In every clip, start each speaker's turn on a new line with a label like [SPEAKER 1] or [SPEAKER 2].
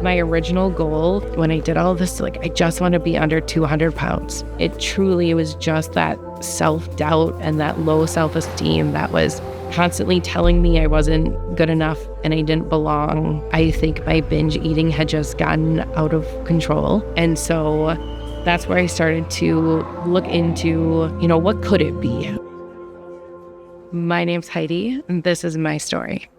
[SPEAKER 1] My original goal when I did all of this, I just want to be under 200 pounds. It truly was just that self-doubt and that low self-esteem that was constantly telling me I wasn't good enough and I didn't belong. I think my binge eating had just gotten out of control. And so that's where I started to look into, what could it be? My name's Heidi, and this is my story.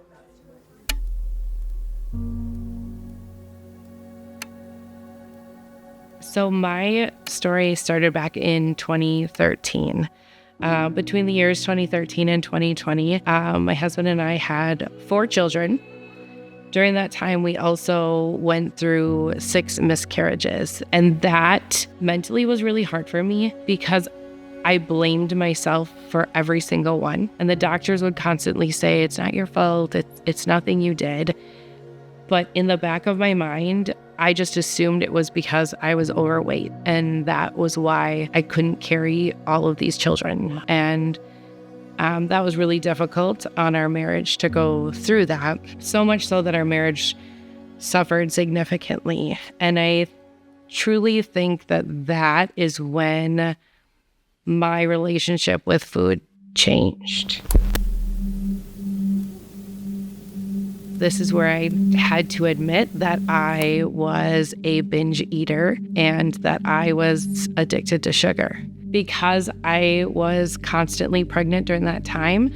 [SPEAKER 1] So my story started back in 2013. Between the years 2013 and 2020, my husband and I had 4 children. During that time, we also went through 6 miscarriages, and that mentally was really hard for me because I blamed myself for every single one. And the doctors would constantly say, it's not your fault, it's nothing you did. But in the back of my mind, I just assumed it was because I was overweight, and that was why I couldn't carry all of these children. And that was really difficult on our marriage to go through that, so much so that our marriage suffered significantly. And I truly think that is when my relationship with food changed. This is where I had to admit that I was a binge eater and that I was addicted to sugar. Because I was constantly pregnant during that time,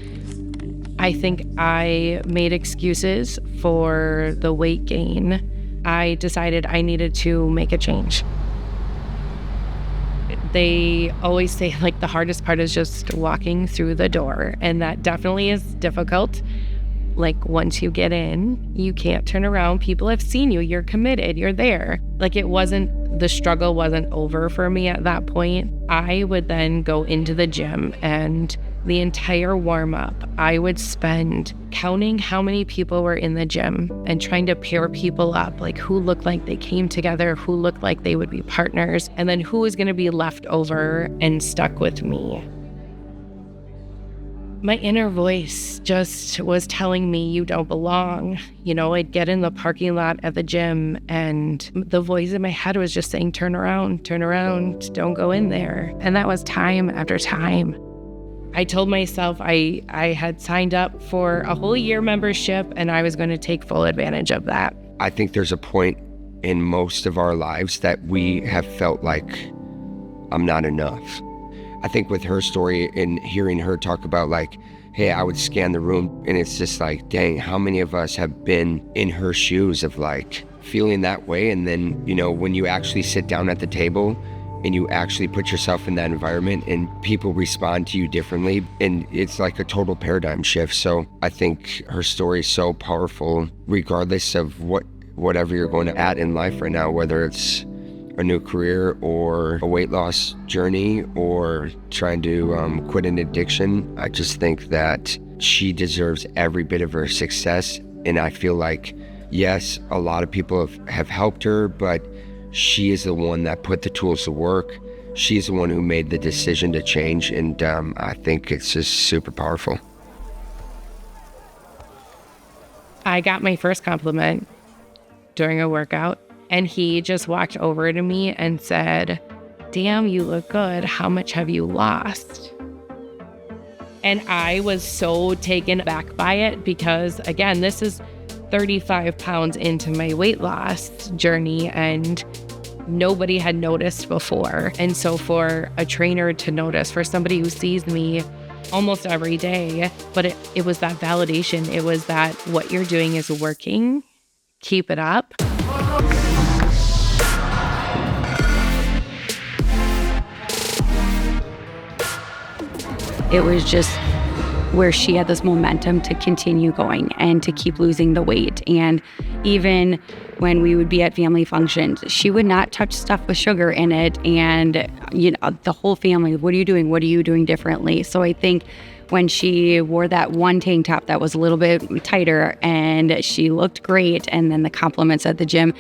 [SPEAKER 1] I think I made excuses for the weight gain. I decided I needed to make a change. They always say the hardest part is just walking through the door, and that definitely is difficult. Once you get in, you can't turn around. People have seen you. You're committed. You're there. The struggle wasn't over for me at that point. I would then go into the gym, and the entire warm up, I would spend counting how many people were in the gym and trying to pair people up, who looked like they came together, who looked like they would be partners, and then who was going to be left over and stuck with me. My inner voice just was telling me, you don't belong. I'd get in the parking lot at the gym, and the voice in my head was just saying, turn around, don't go in there. And that was time after time. I told myself I had signed up for a whole year membership, and I was going to take full advantage of that.
[SPEAKER 2] I think there's a point in most of our lives that we have felt like I'm not enough. I think with her story and hearing her talk about hey, I would scan the room, and it's just dang, how many of us have been in her shoes of feeling that way? And then, when you actually sit down at the table and you actually put yourself in that environment and people respond to you differently, and it's a total paradigm shift. So I think her story is so powerful, regardless of whatever you're going at in life right now, whether it's a new career or a weight loss journey or trying to quit an addiction. I just think that she deserves every bit of her success. And I feel yes, a lot of people have helped her, but she is the one that put the tools to work. She's the one who made the decision to change. And I think it's just super powerful.
[SPEAKER 1] I got my first compliment during a workout, and he just walked over to me and said, damn, you look good. How much have you lost? And I was so taken aback by it because, again, this is 35 pounds into my weight loss journey, and nobody had noticed before. And so for a trainer to notice, for somebody who sees me almost every day, but it was that validation. It was that what you're doing is working. Keep it up.
[SPEAKER 3] It was just where she had this momentum to continue going and to keep losing the weight. And even when we would be at family functions, she would not touch stuff with sugar in it. And, the whole family, what are you doing? What are you doing differently? So I think when she wore that one tank top that was a little bit tighter and she looked great, and then the compliments at the gym,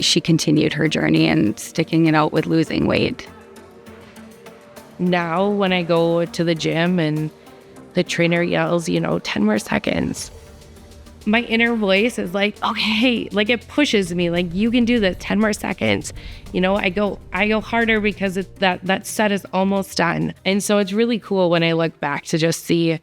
[SPEAKER 3] she continued her journey and sticking it out with losing weight.
[SPEAKER 1] Now, when I go to the gym and the trainer yells, 10 more seconds, my inner voice is like, okay, like it pushes me, like you can do this, 10 more seconds. I go harder because that set is almost done. And so it's really cool when I look back to just see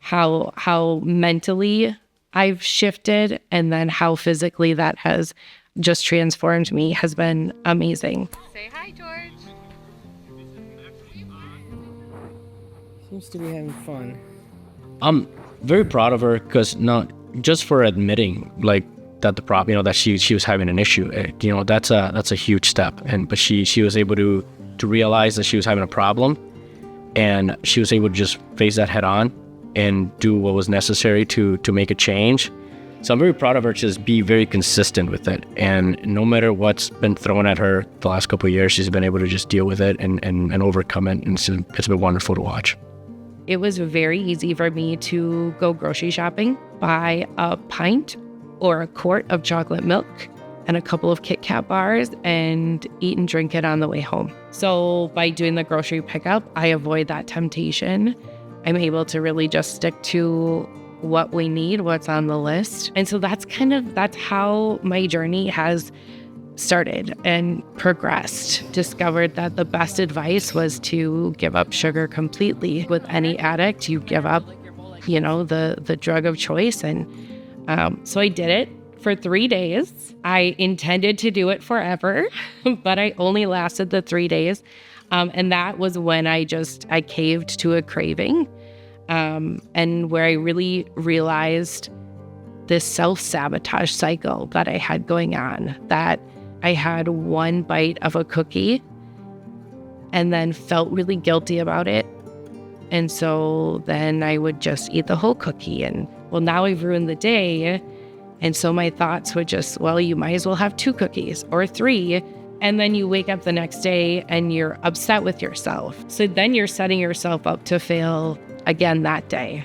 [SPEAKER 1] how mentally I've shifted, and then how physically that has just transformed me has been amazing.
[SPEAKER 4] Say hi, George.
[SPEAKER 5] Seems to be having fun.
[SPEAKER 6] I'm very proud of her, because not just for admitting like that the problem, that she was having an issue. That's a huge step. But she was able to realize that she was having a problem, and she was able to just face that head on and do what was necessary to make a change. So I'm very proud of her to just be very consistent with it. And no matter what's been thrown at her the last couple of years, she's been able to just deal with it and overcome it. And it's been wonderful to watch.
[SPEAKER 1] It was very easy for me to go grocery shopping, buy a pint or a quart of chocolate milk and a couple of Kit Kat bars, and eat and drink it on the way home. So by doing the grocery pickup, I avoid that temptation. I'm able to really just stick to what we need, what's on the list. And so that's how my journey has started and progressed. Discovered that the best advice was to give up sugar completely. With any addict, you give up, the drug of choice. And so I did it for 3 days. I intended to do it forever, but I only lasted the 3 days. And that was when I caved to a craving, and where I really realized this self-sabotage cycle that I had going on, that I had one bite of a cookie and then felt really guilty about it. And so then I would just eat the whole cookie, and now I've ruined the day. And so my thoughts would just, you might as well have 2 cookies or 3. And then you wake up the next day and you're upset with yourself. So then you're setting yourself up to fail again that day.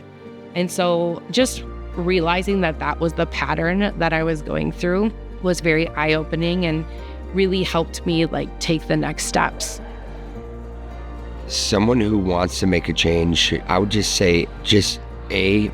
[SPEAKER 1] And so just realizing that was the pattern that I was going through was very eye-opening and really helped me take the next steps.
[SPEAKER 2] Someone who wants to make a change, I would just say,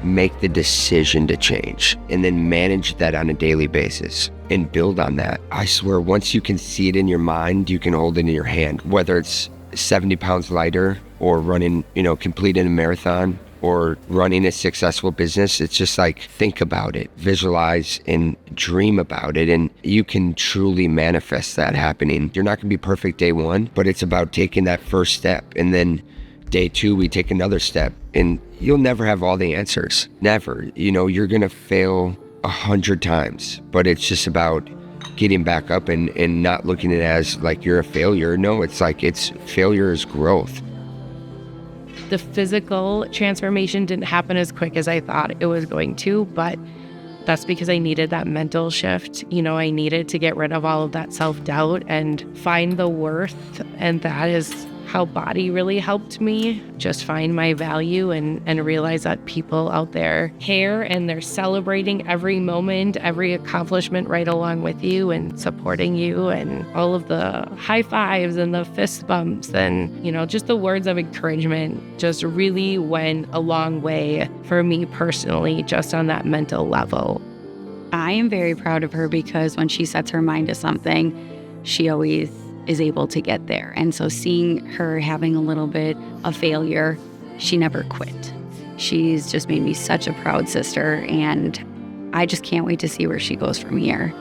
[SPEAKER 2] make the decision to change, and then manage that on a daily basis and build on that. I swear, once you can see it in your mind, you can hold it in your hand, whether it's 70 pounds lighter or running, completing a marathon or running a successful business. It's just think about it, visualize and dream about it, and you can truly manifest that happening. You're not gonna be perfect day 1, but it's about taking that first step, and then day 2, we take another step, and you'll never have all the answers. Never. You're gonna fail 100 times, but it's just about getting back up and not looking at it as you're a failure. No, it's failure is growth.
[SPEAKER 1] The physical transformation didn't happen as quick as I thought it was going to, but that's because I needed that mental shift. I needed to get rid of all of that self-doubt and find the worth. And that is how body really helped me just find my value and realize that people out there care, and they're celebrating every moment, every accomplishment right along with you and supporting you, and all of the high fives and the fist bumps and, just the words of encouragement just really went a long way for me personally, just on that mental level.
[SPEAKER 3] I am very proud of her, because when she sets her mind to something, she always is able to get there. And so seeing her having a little bit of failure, she never quit. She's just made me such a proud sister, and I just can't wait to see where she goes from here.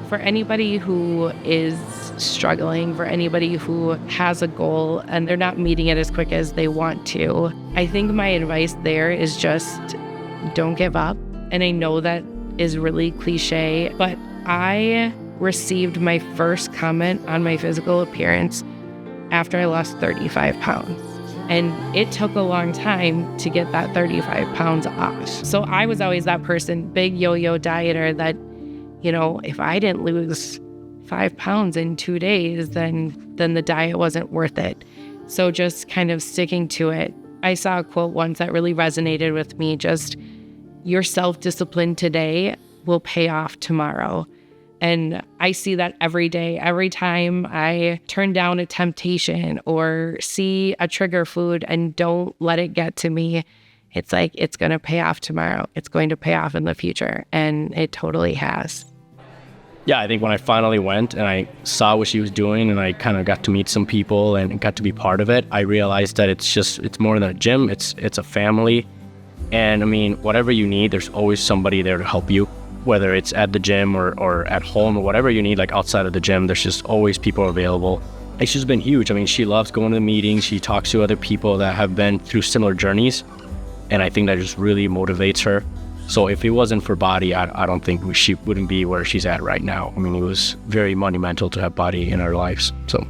[SPEAKER 1] For anybody who is struggling, for anybody who has a goal and they're not meeting it as quick as they want to, I think my advice there is just don't give up. And I know that is really cliche, but I received my first comment on my physical appearance after I lost 35 pounds. And it took a long time to get that 35 pounds off. So I was always that person, big yo-yo dieter, that, if I didn't lose 5 pounds in 2 days, then the diet wasn't worth it. So just kind of sticking to it. I saw a quote once that really resonated with me, just your self-discipline today will pay off tomorrow. And I see that every day. Every time I turn down a temptation or see a trigger food and don't let it get to me it's like, it's going to pay off tomorrow. It's going to pay off in the future. And it totally has.
[SPEAKER 6] Yeah, I think when I finally went and I saw what she was doing and I kind of got to meet some people and got to be part of it, I realized that it's more than a gym. It's a family. And I mean, whatever you need, there's always somebody there to help you, whether it's at the gym or at home or whatever you need, like outside of the gym, there's just always people available. It's just been huge. I mean, she loves going to the meetings. She talks to other people that have been through similar journeys. And I think that just really motivates her. So if it wasn't for Body, I don't think she wouldn't be where she's at right now. I mean, it was very monumental to have Body in our lives. So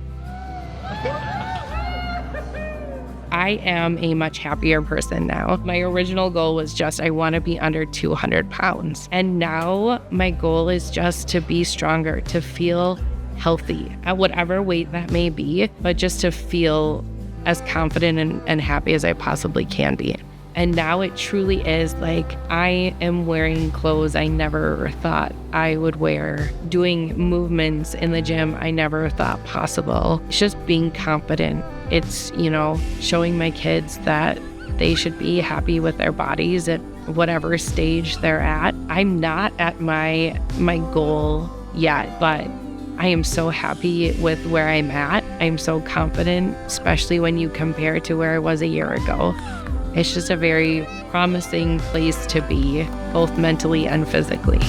[SPEAKER 1] I am a much happier person now. My original goal was just, I want to be under 200 pounds. And now my goal is just to be stronger, to feel healthy at whatever weight that may be, but just to feel as confident and happy as I possibly can be. And now it truly is like, I am wearing clothes I never thought I would wear, doing movements in the gym I never thought possible. It's just being confident. It's, showing my kids that they should be happy with their bodies at whatever stage they're at. I'm not at my goal yet, but I am so happy with where I'm at. I'm so confident, especially when you compare to where I was a year ago. It's just a very promising place to be, both mentally and physically.